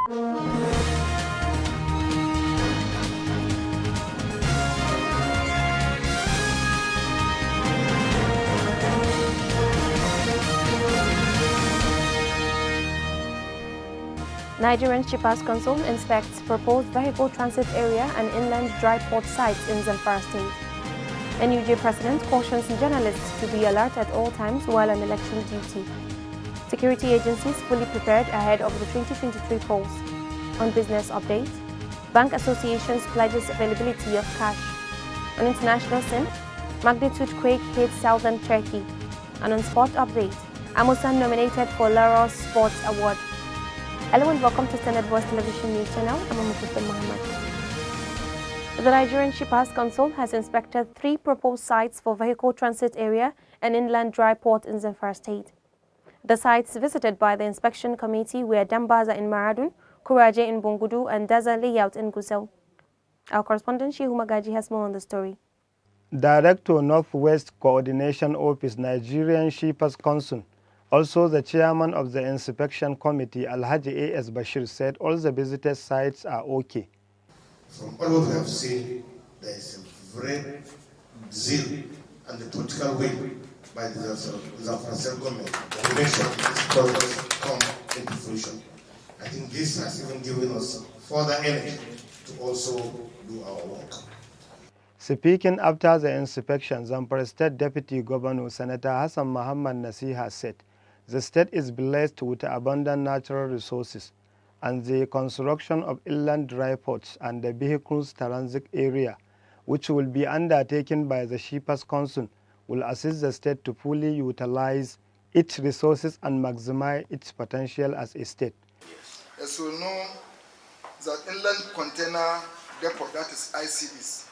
Nigerian Shippers Council inspects proposed vehicle transit area and inland dry port sites in Zamfara State. NUJ President cautions journalists to be alert at all times while on election duty. Security agencies fully prepared ahead of the 2023 polls. On business update, Bank Associations pledges availability of cash. On international scene, magnitude quake hit southern Turkey. And on sport update, Amusan nominated for Laros Sports Award. Hello and welcome to Standard Voice Television News Channel. I'm Mukufin Mohammed. The Nigerian Shippers Council has inspected 3 proposed sites for vehicle transit area and inland dry port in Zamfara State. The sites visited by the inspection committee were Dambaza in Maradun, Kuraje in Bungudu, and Daza Layout in Gusau. Our correspondent Shehu Magaji has more on the story. Director Northwest Coordination Office, Nigerian Shippers Council, also the chairman of the inspection committee, Alhaji A.S. Bashir, said all the visited sites are okay. From all what we have seen, there is a great zeal and the political will by the Zamfara government to make sure these projects come into fruition. I think this has even given us further energy to also do our work. Speaking after the inspection, Zamfara State Deputy Governor Senator Hassan Muhammad Nasiha said the state is blessed with abundant natural resources, and the construction of inland dry ports and the vehicles transit area, which will be undertaken by the Shippers Council, will assist the state to fully utilize its resources and maximize its potential as a state. As we know, that inland container depot, that is ICDs,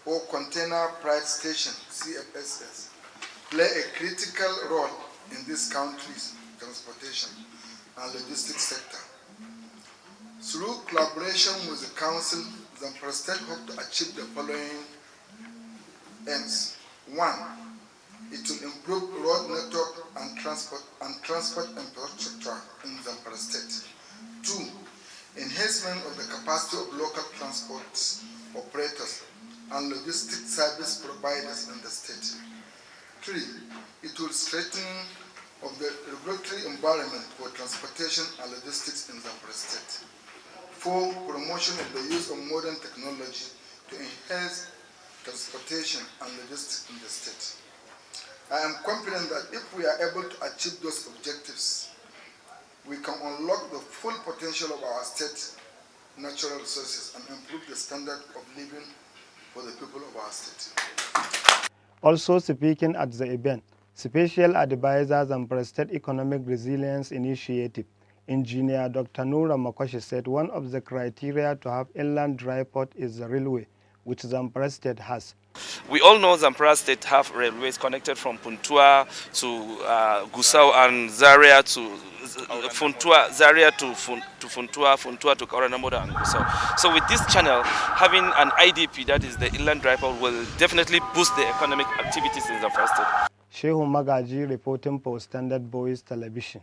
or container pride station, CFSS, play a critical role in this country's transportation and logistics sector. Through collaboration with the Council, Zamfara State hope to achieve the following aims. 1. It will improve road network and transport infrastructure in Zamfara State. 2. Enhancement of the capacity of local transport operators and logistics service providers in the state. 3. It will strengthen of the regulatory environment for transportation and logistics in Zamfara State. 4. Promotion of the use of modern technology to enhance transportation and logistics in the state. I am confident that if we are able to achieve those objectives, we can unlock the full potential of our state natural resources and improve the standard of living for the people of our state. Also speaking at the event, Special Advisor Zamfara State Economic Resilience Initiative, Engineer Dr. Noura Makoshi, said one of the criteria to have inland dry port is the railway, which Zamfara State has. We all know Zamfara State have railways connected from Puntua to Gusau and Zaria to Funtua, Zaria to Funtua, Funtua to Kauranamoda and Gusau. So with this channel, having an IDP, that is the inland dry port, will definitely boost the economic activities in Zamfara State. Shehu Magaji reporting for Standard Voice Television.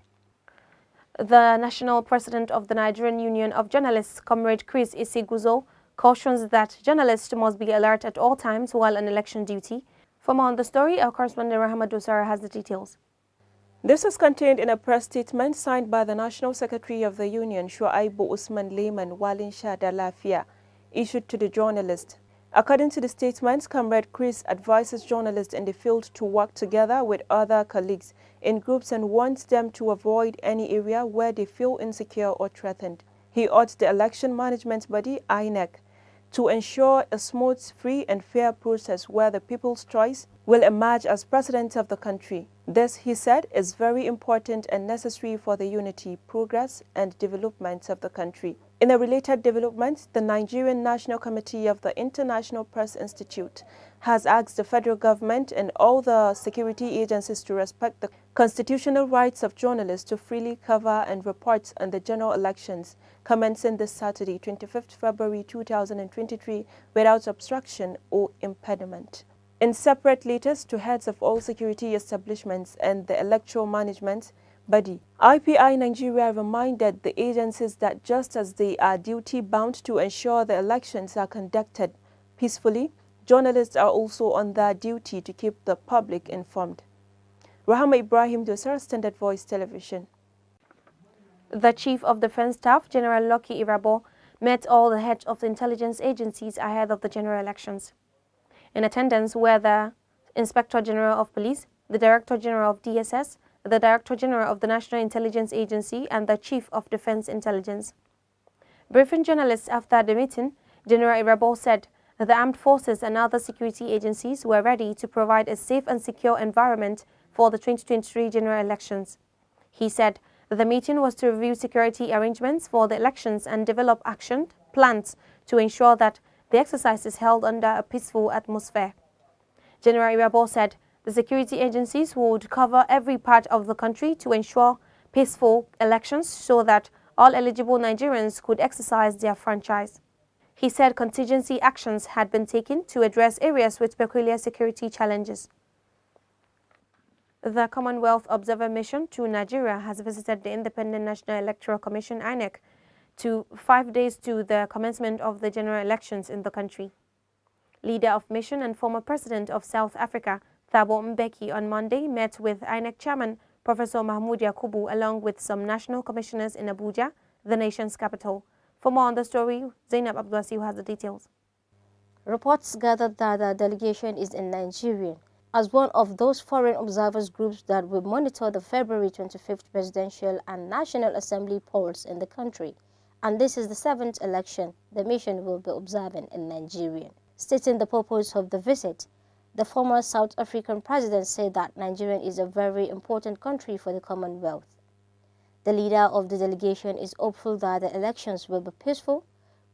The national president of the Nigerian Union of Journalists, Comrade Chris Isiguzo, cautions that journalists must be alert at all times while on election duty. For more on the story, our correspondent Rahama Dosara has the details. This is contained in a press statement signed by the National Secretary of the Union, Shuaibu Usman Lehman Walinsha Dalafia, issued to the journalists. According to the statement, Comrade Chris advises journalists in the field to work together with other colleagues in groups and wants them to avoid any area where they feel insecure or threatened. He urged the election management body, INEC, to ensure a smooth, free and fair process where the people's choice will emerge as president of the country. This, he said, is very important and necessary for the unity, progress and development of the country. In a related development, the Nigerian National Committee of the International Press Institute has asked the federal government and all the security agencies to respect the constitutional rights of journalists to freely cover and report on the general elections commencing this Saturday, 25th February 2023, without obstruction or impediment. In separate letters to heads of all security establishments and the electoral management, body. IPI Nigeria reminded the agencies that just as they are duty-bound to ensure the elections are conducted peacefully, journalists are also on their duty to keep the public informed. Rahama Ibrahim, Dosara, Standard Voice Television. The Chief of Defense Staff, General Lucky Irabo, met all the heads of the intelligence agencies ahead of the general elections. In attendance were the Inspector General of Police, the Director General of DSS, the Director General of the National Intelligence Agency, and the Chief of Defense Intelligence. Briefing journalists after the meeting, General Irabo said that the armed forces and other security agencies were ready to provide a safe and secure environment for the 2023 general elections. He said that the meeting was to review security arrangements for the elections and develop action plans to ensure that the exercise is held under a peaceful atmosphere. General Irabo said the security agencies would cover every part of the country to ensure peaceful elections so that all eligible Nigerians could exercise their franchise. He said contingency actions had been taken to address areas with peculiar security challenges. The Commonwealth Observer Mission to Nigeria has visited the Independent National Electoral Commission (INEC) to 5 days to the commencement of the general elections in the country. Leader of mission and former president of South Africa, Thabo Mbeki, on Monday met with INEC chairman Professor Mahmoud Yakubu along with some national commissioners in Abuja, the nation's capital. For more on the story, Zainab Abdulwasiu has the details. Reports gathered that the delegation is in Nigeria as one of those foreign observers groups that will monitor the February 25th presidential and National Assembly polls in the country. And this is the 7th election the mission will be observing in Nigeria. Stating the purpose of the visit, the former South African president said that Nigeria is a very important country for the Commonwealth. The leader of the delegation is hopeful that the elections will be peaceful,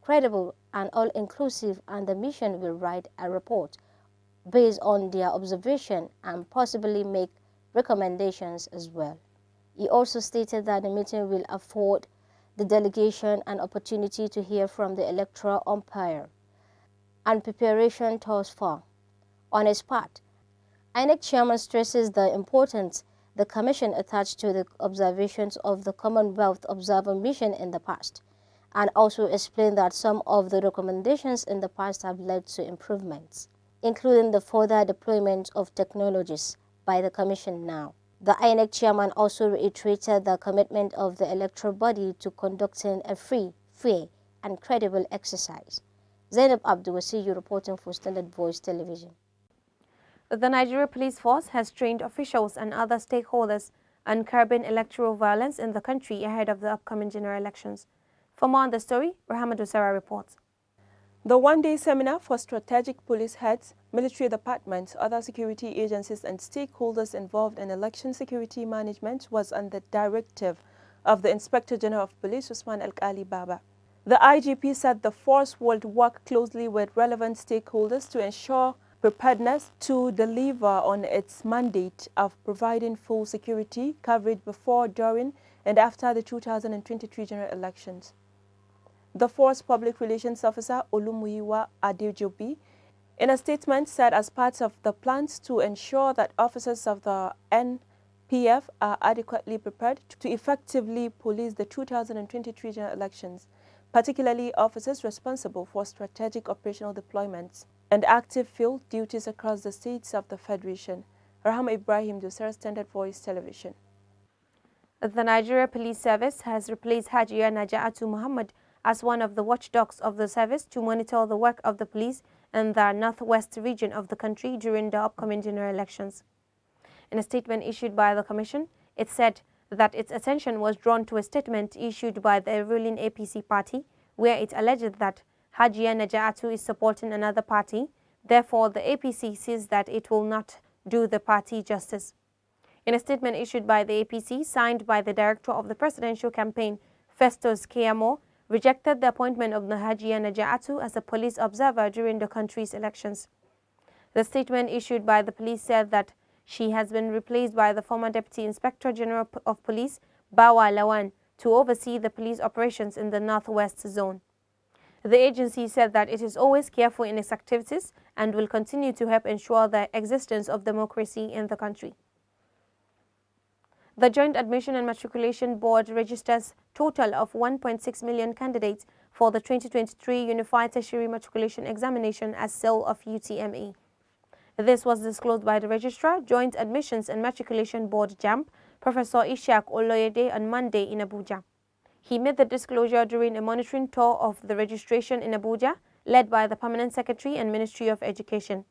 credible, and all-inclusive, and the mission will write a report based on their observation and possibly make recommendations as well. He also stated that the meeting will afford the delegation an opportunity to hear from the electoral umpire and preparation thus far. On his part, INEC chairman stresses the importance the commission attached to the observations of the Commonwealth Observer Mission in the past, and also explained that some of the recommendations in the past have led to improvements, including the further deployment of technologies by the commission now. The INEC chairman also reiterated the commitment of the electoral body to conducting a free, fair, and credible exercise. Zainab Abdulwasiu reporting for Standard Voice Television. The Nigeria Police Force has trained officials and other stakeholders on curbing electoral violence in the country ahead of the upcoming general elections. For more on the story, Rahama Dosara reports. The one-day seminar for strategic police heads, military departments, other security agencies and stakeholders involved in election security management was under the directive of the Inspector General of Police, Usman Alkali Baba. The IGP said the force would work closely with relevant stakeholders to ensure preparedness to deliver on its mandate of providing full security coverage before, during, and after the 2023 general elections. The force public relations officer Olumuyiwa Adejobi, in a statement, said as part of the plans to ensure that officers of the NPF are adequately prepared to effectively police the 2023 general elections, particularly officers responsible for strategic operational deployments and active field duties across the states of the Federation. Rahama Ibrahim, Dosara, Standard Voice Television. The Nigeria Police Service has replaced Hajiya Naja'atu Muhammad as one of the watchdogs of the service to monitor the work of the police in the northwest region of the country during the upcoming general elections. In a statement issued by the Commission, it said that its attention was drawn to a statement issued by the ruling APC party, where it alleged that Hajiya Naja'atu is supporting another party. Therefore, the APC says that it will not do the party justice. In a statement issued by the APC, signed by the director of the presidential campaign, Festus Keyamo, rejected the appointment of Hajiya Naja'atu as a police observer during the country's elections. The statement issued by the police said that she has been replaced by the former Deputy Inspector General of Police, Bawa Lawan, to oversee the police operations in the Northwest Zone. The agency said that it is always careful in its activities and will continue to help ensure the existence of democracy in the country. The Joint Admission and Matriculation Board registers total of 1.6 million candidates for the 2023 Unified Tertiary Matriculation Examination as SEL of UTME. This was disclosed by the Registrar, Joint Admissions and Matriculation Board JAMB, Professor Ishaq Oloyede on Monday in Abuja. He made the disclosure during a monitoring tour of the registration in Abuja, led by the Permanent Secretary and Ministry of Education.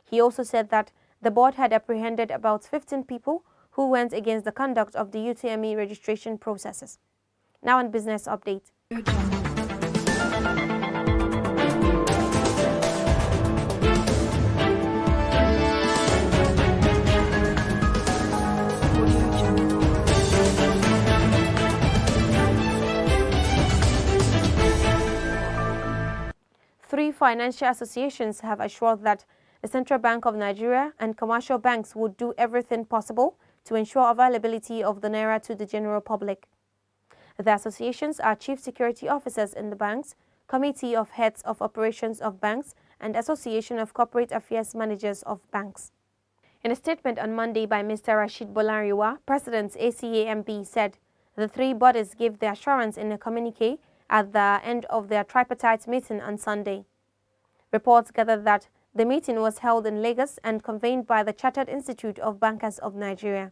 He also said that the board had apprehended about 15 people who went against the conduct of the UTME registration processes. Now on business update. Three financial associations have assured that the Central Bank of Nigeria and commercial banks would do everything possible to ensure availability of the Naira to the general public. The associations are Chief Security Officers in the banks, Committee of Heads of Operations of Banks, and Association of Corporate Affairs Managers of Banks. In a statement on Monday by Mr. Rashid Bolanriwa, President ACAMB said the three bodies gave the assurance in a communique at the end of their tripartite meeting on Sunday. Reports gathered that the meeting was held in Lagos and convened by the Chartered Institute of Bankers of Nigeria.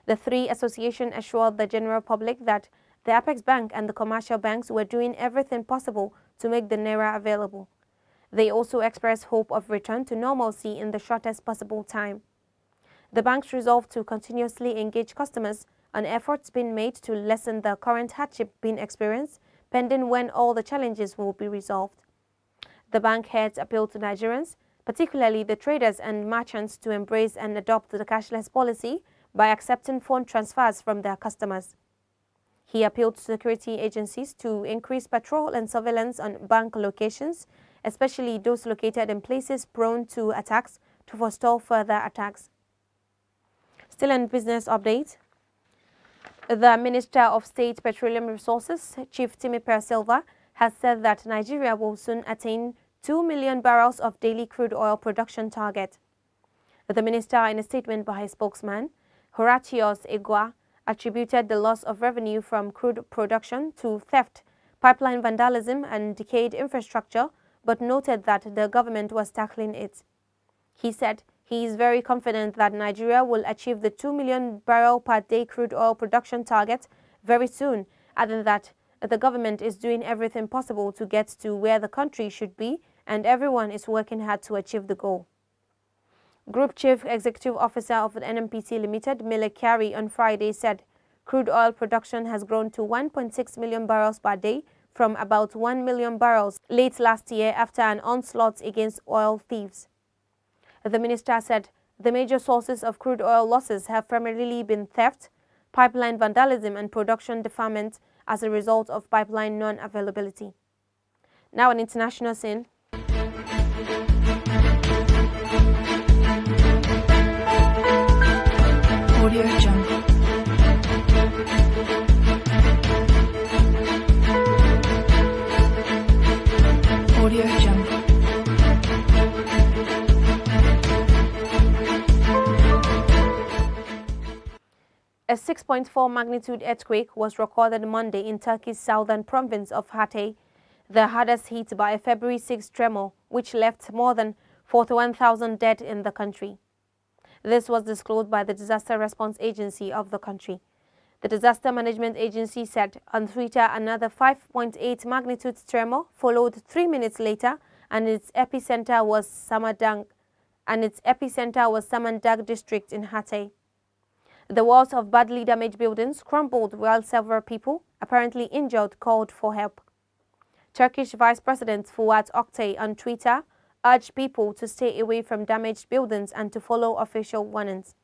The three associations assured the general public that the Apex Bank and the commercial banks were doing everything possible to make the Naira available. They also expressed hope of return to normalcy in the shortest possible time. The banks resolved to continuously engage customers on efforts being made to lessen the current hardship being experienced, pending when all the challenges will be resolved. The bank heads appealed to Nigerians, particularly the traders and merchants, to embrace and adopt the cashless policy by accepting phone transfers from their customers. He appealed to security agencies to increase patrol and surveillance on bank locations, especially those located in places prone to attacks, to forestall further attacks. Still in business update, the Minister of State Petroleum Resources, Chief Timi Silva, has said that Nigeria will soon attain 2 million barrels of daily crude oil production target. The minister, in a statement by his spokesman, Horatius Egua, attributed the loss of revenue from crude production to theft, pipeline vandalism and decayed infrastructure, but noted that the government was tackling it. He said he is very confident that Nigeria will achieve the 2 million barrel per day crude oil production target very soon, adding that the government is doing everything possible to get to where the country should be, and everyone is working hard to achieve the goal. Group Chief Executive Officer of the NNPC Limited, Mele Kyari, on Friday said crude oil production has grown to 1.6 million barrels per day from about 1 million barrels late last year after an onslaught against oil thieves. The minister said the major sources of crude oil losses have primarily been theft, pipeline vandalism and production deferment as a result of pipeline non-availability. Now on international scene. Audio Jungle. Audio Jungle. A 6.4 magnitude earthquake was recorded Monday in Turkey's southern province of Hatay, the hardest hit by a February 6 tremor, which left more than 41,000 dead in the country. This was disclosed by the Disaster Response Agency of the country. The Disaster Management Agency said on Twitter another 5.8 magnitude tremor followed 3 minutes later, and its epicenter was Samandag district in Hatay. The walls of badly damaged buildings crumbled while several people, apparently injured, called for help. Turkish Vice President Fuat Oktay on Twitter urged people to stay away from damaged buildings and to follow official warnings.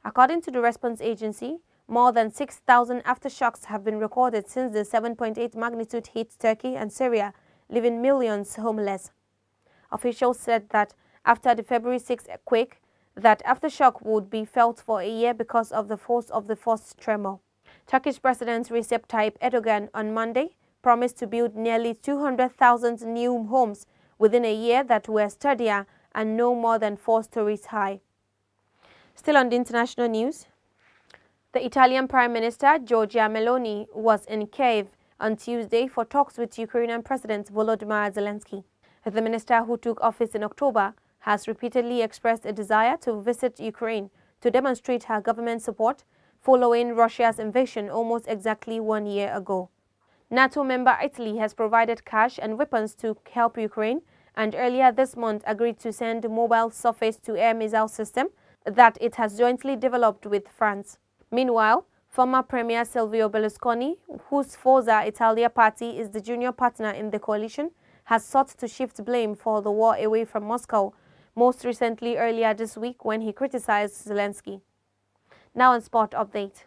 According to the response agency, more than 6,000 aftershocks have been recorded since the 7.8 magnitude hit Turkey and Syria, leaving millions homeless. Officials said that after the February 6 quake, that aftershock would be felt for a year because of the force of the first tremor. Turkish President Recep Tayyip Erdogan on Monday promised to build nearly 200,000 new homes within a year that were sturdier and no more than 4 stories high. Still on the international news, The Italian Prime Minister Giorgia Meloni was in Kiev on Tuesday for talks with Ukrainian President Volodymyr Zelensky. The minister, who took office in October, has repeatedly expressed a desire to visit Ukraine to demonstrate her government support following Russia's invasion almost exactly 1 year ago. NATO member Italy has provided cash and weapons to help Ukraine, and earlier this month agreed to send a mobile surface-to-air missile system that it has jointly developed with France. Meanwhile, former Premier Silvio Berlusconi, whose Forza Italia party is the junior partner in the coalition, has sought to shift blame for the war away from Moscow, most recently earlier this week when he criticized Zelensky. Now on sport update.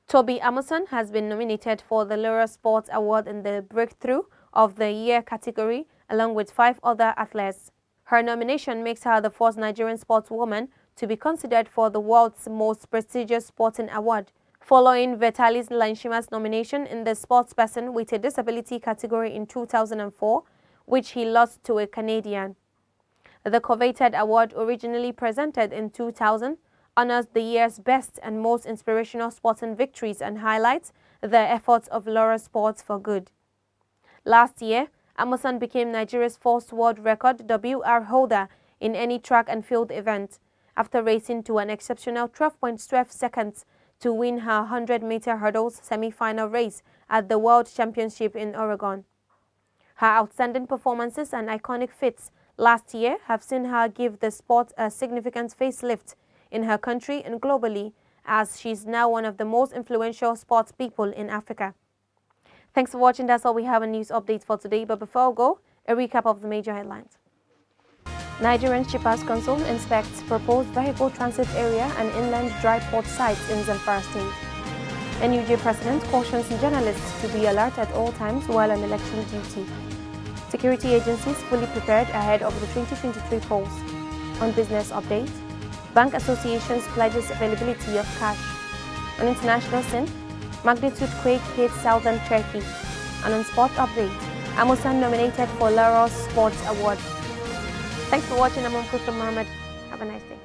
Toby Amusan has been nominated for the Laura Sports Award in the Breakthrough of the Year category, along with 5 other athletes. Her nomination makes her the first Nigerian sportswoman to be considered for the world's most prestigious sporting award, following Vitalis Lanshima's nomination in the Sportsperson with a Disability category in 2004, which he lost to a Canadian. The coveted award, originally presented in 2000, honors the year's best and most inspirational sporting victories and highlights the efforts of Laura Sports for Good. Last year, Amusan became Nigeria's first world record WR holder in any track and field event, after racing to an exceptional 12.12 seconds to win her 100-meter hurdles semi-final race at the World Championship in Oregon. Her outstanding performances and iconic feats last year have seen her give the sport a significant facelift in her country and globally, as she's now one of the most influential sports people in Africa. Thanks for watching. That's all we have in news updates for today. But before we go, a recap of the major headlines. Nigerian Shippers Council inspects proposed vehicle transit area and inland dry port sites in ZAMFARA state. NUJ President cautions journalists to be alert at all times while on election duty. Security agencies fully prepared ahead of the 2023 polls. On business update, Bank Associations pledges availability of cash. On international scene, magnitude quake hit southern Turkey. And on sport update, Amusan nominated for Laura Sports Award. Thanks for watching. I'm Mohammed. Have a nice day.